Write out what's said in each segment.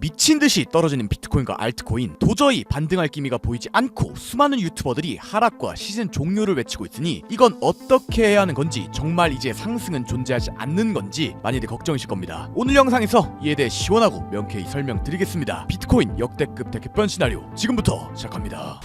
미친듯이 떨어지는 비트코인과 알트코인, 도저히 반등할 기미가 보이지 않고 수많은 유튜버들이 하락과 시즌 종료를 외치고 있으니 이건 어떻게 해야 하는 건지, 정말 이제 상승은 존재하지 않는 건지 많이들 걱정이실 겁니다. 오늘 영상에서 이에 대해 시원하고 명쾌히 설명드리겠습니다. 비트코인 역대급 대격변 시나리오 지금부터 시작합니다.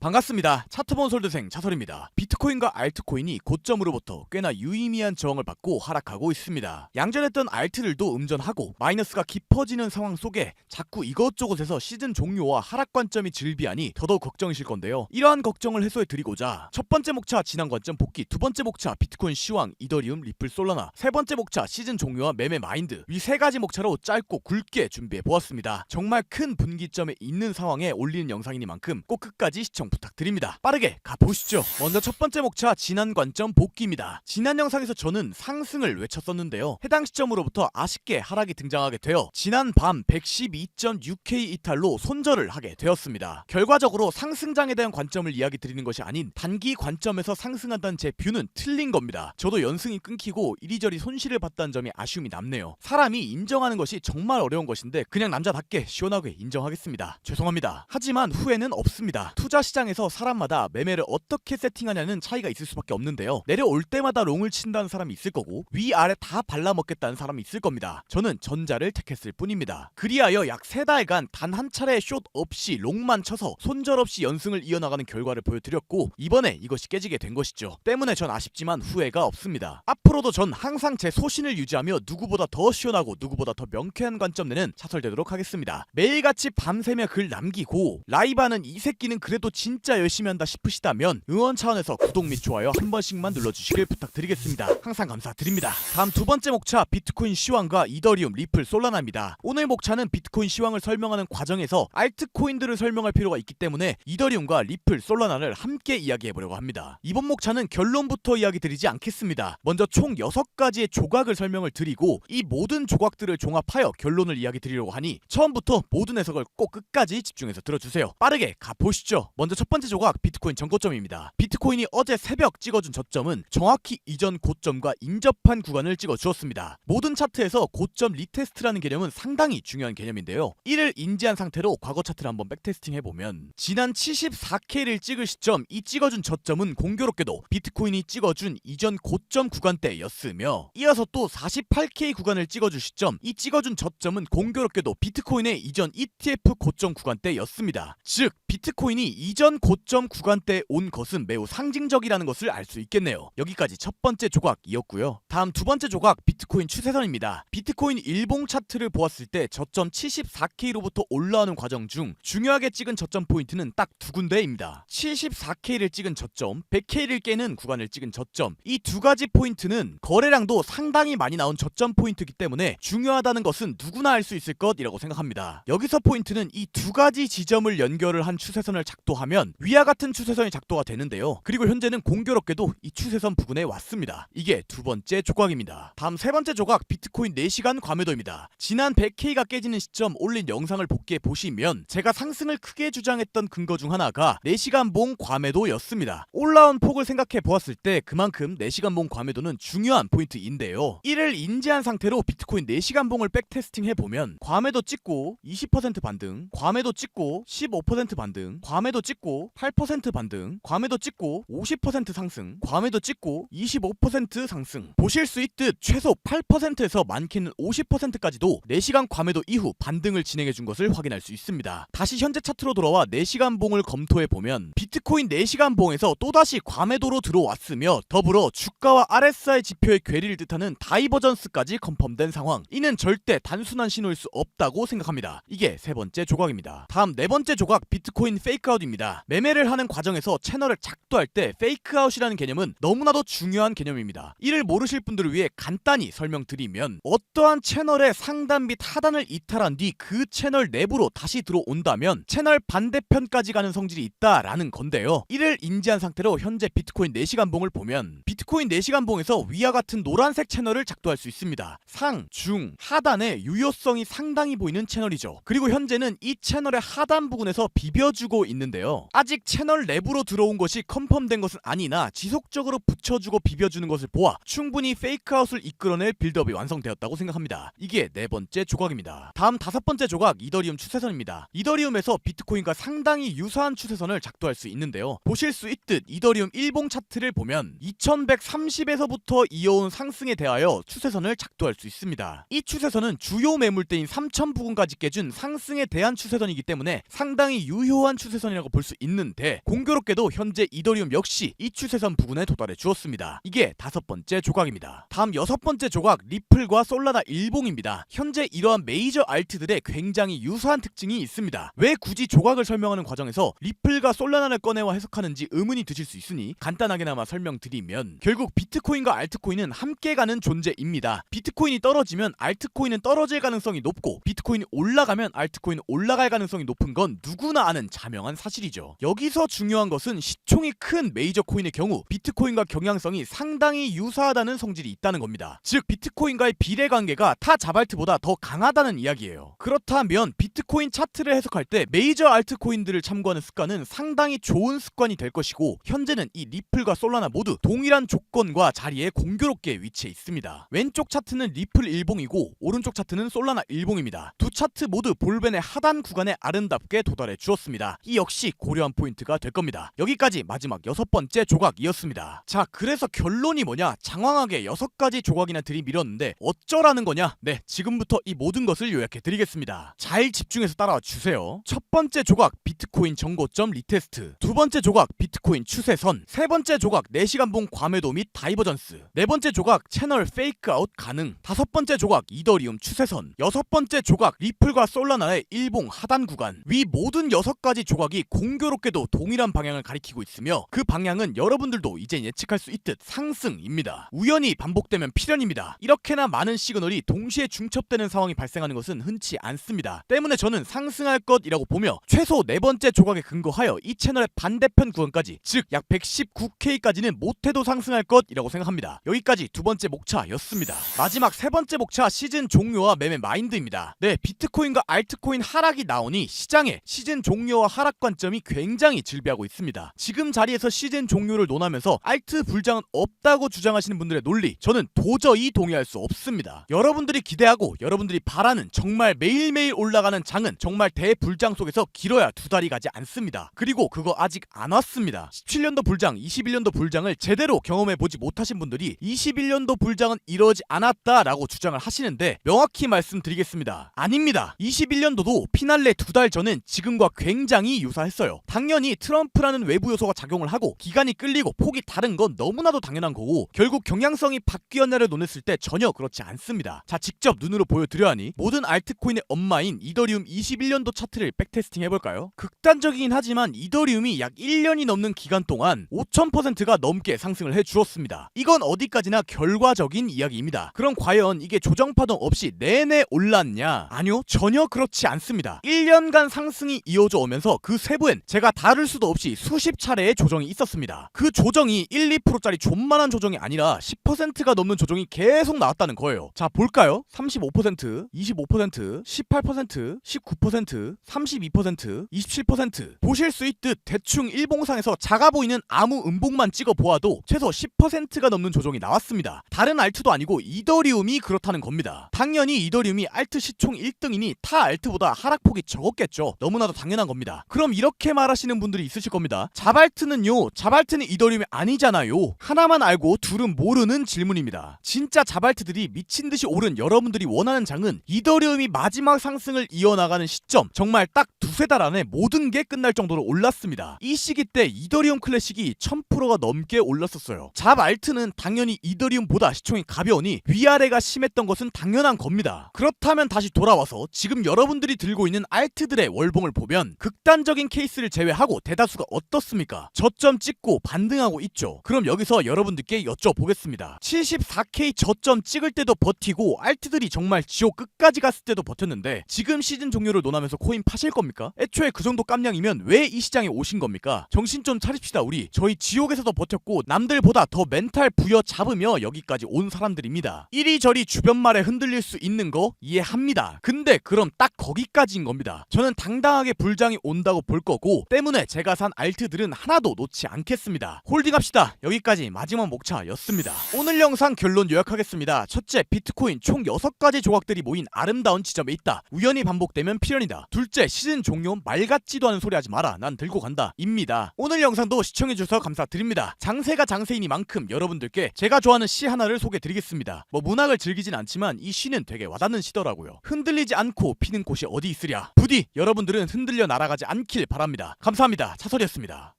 반갑습니다. 차트본 솔드생 차설입니다. 비트코인과 알트코인이 고점으로부터 꽤나 유의미한 저항을 받고 하락하고 있습니다. 양전했던 알트들도 음전하고 마이너스가 깊어지는 상황 속에 자꾸 이것저것에서 시즌 종료와 하락 관점이 즐비하니 더더욱 걱정이실 건데요. 이러한 걱정을 해소해 드리고자 첫 번째 목차 진앙 관점 복귀, 두 번째 목차 비트코인 시황, 이더리움, 리플, 솔라나, 세 번째 목차 시즌 종료와 매매 마인드, 위 세 가지 목차로 짧고 굵게 준비해 보았습니다. 정말 큰 분기점에 있는 상황에 올리는 영상이니만큼 꼭 끝까지 시청 부탁드립니다. 빠르게 가보시죠. 먼저 첫 번째 목차 진안 관점 복귀입니다. 지난 영상에서 저는 상승을 외쳤었는데요. 해당 시점으로부터 아쉽게 하락이 등장하게 되어 지난 밤 112.6K 이탈로 손절을 하게 되었습니다. 결과적으로 상승장에 대한 관점을 이야기 드리는 것이 아닌 단기 관점에서 상승한다는 제 뷰는 틀린 겁니다. 저도 연승이 끊기고 이리저리 손실을 봤다는 점이 아쉬움이 남네요. 사람이 인정하는 것이 정말 어려운 것인데 그냥 남자답게 시원하게 인정하겠습니다. 죄송합니다. 하지만 후회는 없습니다. 투자 시장에서 사람마다 매매를 어떻게 세팅하냐는 차이가 있을 수밖에 없는데요. 내려올 때마다 롱을 친다는 사람이 있을 거고 위아래 다 발라먹겠다는 사람이 있을 겁니다. 저는 전자를 택했을 뿐입니다. 그리하여 약 3달간 단 한 차례 숏 없이 롱만 쳐서 손절 없이 연승을 이어나가는 결과를 보여드렸고 이번에 이것이 깨지게 된 것이죠. 때문에 전 아쉽지만 후회가 없습니다. 앞으로도 전 항상 제 소신을 유지하며 누구보다 더 시원하고 누구보다 더 명쾌한 관점 내는 차설되도록 하겠습니다. 매일같이 밤새며 글 남기고 라이브하는 이 새끼는 그래도 진짜 열심히 한다 싶으시다면 응원 차원에서 구독 및 좋아요 한 번씩만 눌러주시길 부탁드리겠습니다. 항상 감사드립니다. 다음 두 번째 목차 비트코인 시황과 이더리움, 리플, 솔라나입니다. 오늘 목차는 비트코인 시황을 설명하는 과정에서 알트코인들을 설명할 필요가 있기 때문에 이더리움과 리플, 솔라나를 함께 이야기해보려고 합니다. 이번 목차는 결론부터 이야기 드리지 않겠습니다. 먼저 총 6가지의 조각을 설명을 드리고 이 모든 조각들을 종합하여 결론을 이야기 드리려고 하니 처음부터 모든 해석을 꼭 끝까지 집중해서 들어주세요. 빠르게 가보시죠. 먼저 첫 번째 조각 비트코인 전고점입니다. 비트코인이 어제 새벽 찍어준 저점은 정확히 이전 고점과 인접한 구간을 찍어주었습니다. 모든 차트에서 고점 리테스트라는 개념은 상당히 중요한 개념인데요. 이를 인지한 상태로 과거 차트를 한번 백테스팅 해보면 지난 74K를 찍을 시점, 이 찍어준 저점은 공교롭게도 비트코인이 찍어준 이전 고점 구간대였으며 이어서 또 48K 구간을 찍어줄 시점, 이 찍어준 저점은 공교롭게도 비트코인의 이전 ETF 고점 구간대였습니다. 즉 비트코인이 이전 고점 구간대에 온 것은 매우 상징적이라는 것을 알 수 있겠네요. 여기까지 첫 번째 조각이었고요. 다음 두 번째 조각 비트코인 추세선입니다. 비트코인 일봉 차트를 보았을 때 저점 74K로부터 올라오는 과정 중 중요하게 찍은 저점 포인트는 딱 두 군데입니다. 74K를 찍은 저점, 100K를 깨는 구간을 찍은 저점, 이 두 가지 포인트는 거래량도 상당히 많이 나온 저점 포인트이기 때문에 중요하다는 것은 누구나 알 수 있을 것이라고 생각합니다. 여기서 포인트는 이 두 가지 지점을 연결을 한 추세선을 작도하면 위와 같은 추세선이 작도가 되는데요. 그리고 현재는 공교롭게도 이 추세선 부근에 왔습니다. 이게 두 번째 조각입니다. 다음 세 번째 조각 비트코인 4시간 과매도입니다. 지난 100K가 깨지는 시점 올린 영상을 복귀해 보시면 제가 상승을 크게 주장했던 근거 중 하나가 4시간 봉 과매도였습니다. 올라온 폭을 생각해 보았을 때 그만큼 4시간 봉 과매도는 중요한 포인트인데요. 이를 인지한 상태로 비트코인 4시간 봉을 백테스팅 해보면 과매도 찍고 20% 반등, 과매도 찍고 15% 반등, 과매도 찍고 8% 반등, 과매도 찍고 50% 상승, 과매도 찍고 25% 상승. 보실 수 있듯 최소 8%에서 많게는 50%까지도 4시간 과매도 이후 반등을 진행해준 것을 확인할 수 있습니다. 다시 현재 차트로 돌아와 4시간 봉을 검토해보면 비트코인 4시간 봉에서 또다시 과매도로 들어왔으며 더불어 주가와 RSI 지표의 괴리를 뜻하는 다이버전스까지 컨펌된 상황. 이는 절대 단순한 신호일 수 없다고 생각합니다. 이게 세 번째 조각입니다. 다음 네 번째 조각 비트코인 페이크아웃입니다. 매매를 하는 과정에서 채널을 작도할 때 페이크아웃이라는 개념은 너무나도 중요한 개념입니다. 이를 모르실 분들을 위해 간단히 설명드리면 어떠한 채널의 상단 및 하단을 이탈한 뒤 그 채널 내부로 다시 들어온다면 채널 반대편까지 가는 성질이 있다라는 건데요. 이를 인지한 상태로 현재 비트코인 4시간 봉을 보면 비트코인 4시간 봉에서 위와 같은 노란색 채널을 작도할 수 있습니다. 상, 중, 하단의 유효성이 상당히 보이는 채널이죠. 그리고 현재는 이 채널의 하단 부분에서 비벼주고 있는데요. 아직 채널 내부로 들어온 것이 컨펌된 것은 아니나 지속적으로 붙여주고 비벼주는 것을 보아 충분히 페이크아웃을 이끌어낼 빌드업이 완성되었다고 생각합니다. 이게 네 번째 조각입니다. 다음 다섯 번째 조각 이더리움 추세선입니다. 이더리움에서 비트코인과 상당히 유사한 추세선을 작도할 수 있는데요. 보실 수 있듯 이더리움 일봉 차트를 보면 2130에서부터 이어온 상승에 대하여 추세선을 작도할 수 있습니다. 이 추세선은 주요 매물대인 3000 부근까지 깨준 상승에 대한 추세선이기 때문에 상당히 유효한 추세선이라고 볼 수 있는데 공교롭게도 현재 이더리움 역시 이 추세선 부근에 도달해 주었습니다. 이게 다섯 번째 조각입니다. 다음 여섯 번째 조각 리플과 솔라나 일봉입니다. 현재 이러한 메이저 알트들의 굉장히 유사한 특징이 있습니다. 왜 굳이 조각을 설명하는 과정에서 리플과 솔라나를 꺼내와 해석하는지 의문이 드실 수 있으니 간단하게나마 설명드리면 결국 비트코인과 알트코인은 함께 가는 존재입니다. 비트코인이 떨어지면 알트코인은 떨어질 가능성이 높고 비트코인이 올라가면 알트코인은 올라갈 가능성이 높은 건 누구나 아는 자명한 사실이죠. 여기서 중요한 것은 시총이 큰 메이저 코인의 경우 비트코인과 경향성이 상당히 유사하다는 성질이 있다는 겁니다. 즉 비트코인과의 비례관계가 타 자발트보다 더 강하다는 이야기예요. 그렇다면 비트코인 차트를 해석할 때 메이저 알트코인들을 참고하는 습관은 상당히 좋은 습관이 될 것이고 현재는 이 리플과 솔라나 모두 동일한 조건과 자리에 공교롭게 위치해 있습니다. 왼쪽 차트는 리플 일봉이고 오른쪽 차트는 솔라나 일봉입니다. 두 차트 모두 볼벤의 하단 구간에 아름답게 도달해 주었습니다. 이 역시 고려한 포인트가 될 겁니다. 여기까지 마지막 여섯 번째 조각이었습니다. 자, 그래서 결론이 뭐냐? 장황하게 6가지 조각이나 들이밀었는데 어쩌라는 거냐? 네, 지금부터 이 모든 것을 요약해 드리겠습니다. 잘 집중해서 따라와 주세요. 첫 번째 조각 비트코인 정고점 리테스트, 두 번째 조각 비트코인 추세선, 세 번째 조각 4시간봉 과매도 및 다이버전스, 네 번째 조각 채널 페이크아웃 가능, 다섯 번째 조각 이더리움 추세선, 여섯 번째 조각 리플과 솔라나의 일봉 하단 구간. 위 모든 6가지 조각이 공교롭게도 동일한 방향을 가리키고 있으며 그 방향은 여러분들도 이제 예측할 수 있듯 상승입니다. 우연히 반복되면 필연입니다. 이렇게나 많은 시그널이 동시에 중첩되는 상황이 발생하는 것은 흔치 않습니다. 때문에 저는 상승할 것이라고 보며 최소 네 번째 조각에 근거하여 이 채널의 반대편 구간까지 즉 약 119K까지는 못해도 상승할 것이라고 생각합니다. 여기까지 두 번째 목차였습니다. 마지막 세 번째 목차 시즌 종료와 매매 마인드입니다. 네, 비트코인과 알트코인 하락이 나오니 시장에 시즌 종료와 하락 관점이 굉장히 질비하고 있습니다. 지금 자리에서 시즌 종료를 논하면서 알트 불장은 없다고 주장하시는 분들의 논리 저는 도저히 동의할 수 없습니다. 여러분들이 기대하고 여러분들이 바라는 정말 매일매일 올라가는 장은 정말 대불장 속에서 길어야 2달이 가지 않습니다. 그리고 그거 아직 안 왔습니다. 17년도 불장, 21년도 불장을 제대로 경험해보지 못하신 분들이 21년도 불장은 이러지 않았다라고 주장을 하시는데 명확히 말씀드리겠습니다. 아닙니다. 21년도도 피날레 2달 전은 지금과 굉장히 유사했어요. 당연히 트럼프라는 외부 요소가 작용을 하고 기간이 끌리고 폭이 다른 건 너무나도 당연한 거고 결국 경향성이 바뀌었냐를 논했을 때 전혀 그렇지 않습니다. 자, 직접 눈으로 보여드려 하니 모든 알트코인의 엄마인 이더리움 21년도 차트를 백테스팅 해볼까요? 극단적이긴 하지만 이더리움이 약 1년이 넘는 기간 동안 5000%가 넘게 상승을 해주었습니다. 이건 어디까지나 결과적인 이야기입니다. 그럼 과연 이게 조정파동 없이 내내 올랐냐? 아니요, 전혀 그렇지 않습니다. 1년간 상승이 이어져 오면서 그 세부엔 제가 다룰 수도 없이 수십 차례의 조정이 있었습니다. 그 조정이 1, 2%짜리 존만한 조정이 아니라 10%가 넘는 조정이 계속 나왔다는 거예요. 자, 볼까요? 35%, 25%, 18%, 19%, 32%, 27%. 보실 수 있듯 대충 일봉상에서 작아 보이는 아무 음봉만 찍어 보아도 최소 10%가 넘는 조정이 나왔습니다. 다른 알트도 아니고 이더리움이 그렇다는 겁니다. 당연히 이더리움이 알트 시총 1등이니 타 알트보다 하락폭이 적었겠죠. 너무나도 당연한 겁니다. 그럼 이렇게 말하시는 분들이 있으실 겁니다. 자발트는요, 자발트는 이더리움이 아니잖아요. 하나만 알고 둘은 모르는 질문입니다. 진짜 자발트들이 미친듯이 오른 여러분들이 원하는 장은 이더리움이 마지막 상승을 이어나가는 시점, 정말 딱 두세 달 안에 모든 게 끝날 정도로 올랐습니다. 이 시기 때 이더리움 클래식이 1000%가 넘게 올랐었어요. 자발트는 당연히 이더리움보다 시총이 가벼우니 위아래가 심했던 것은 당연한 겁니다. 그렇다면 다시 돌아와서 지금 여러분들이 들고 있는 알트들의 월봉을 보면 극단적인 케이스를 제외하고 대다수가 어떻습니까? 저점 찍고 반등하고 있죠. 그럼 여기서 여러분들께 여쭤보겠습니다. 74K 저점 찍을 때도 버티고 알트들이 정말 지옥 끝까지 갔을 때도 버텼는데 지금 시즌 종료를 논하면서 코인 파실 겁니까? 애초에 그 정도 깜냥이면 왜 이 시장에 오신 겁니까? 정신 좀 차립시다. 우리 저희 지옥에서도 버텼고 남들보다 더 멘탈 부여 잡으며 여기까지 온 사람들입니다. 이리저리 주변 말에 흔들릴 수 있는 거 이해합니다. 근데 그럼 딱 거기까지인 겁니다. 저는 당당하게 불장이 온다고 볼 거고 때문에 제가 산 알트들은 하나도 놓지 많지 않겠습니다. 홀딩합시다. 여기까지 마지막 목차였습니다. 오늘 영상 결론 요약하겠습니다. 첫째, 비트코인 총 6가지 조각들이 모인 아름다운 지점에 있다. 우연히 반복되면 필연이다. 둘째, 시즌 종료 말 같지도 않은 소리 하지 마라. 난 들고 간다. 입니다. 오늘 영상도 시청해주셔서 감사드립니다. 장세가 장세이니만큼 여러분들께 제가 좋아하는 시 하나를 소개드리겠습니다. 뭐 문학을 즐기진 않지만 이 시는 되게 와닿는 시더라고요. 흔들리지 않고 피는 곳이 어디 있으랴. 부디 여러분들은 흔들려 날아가지 않길 바랍니다. 감사합니다. 차설이었습니다.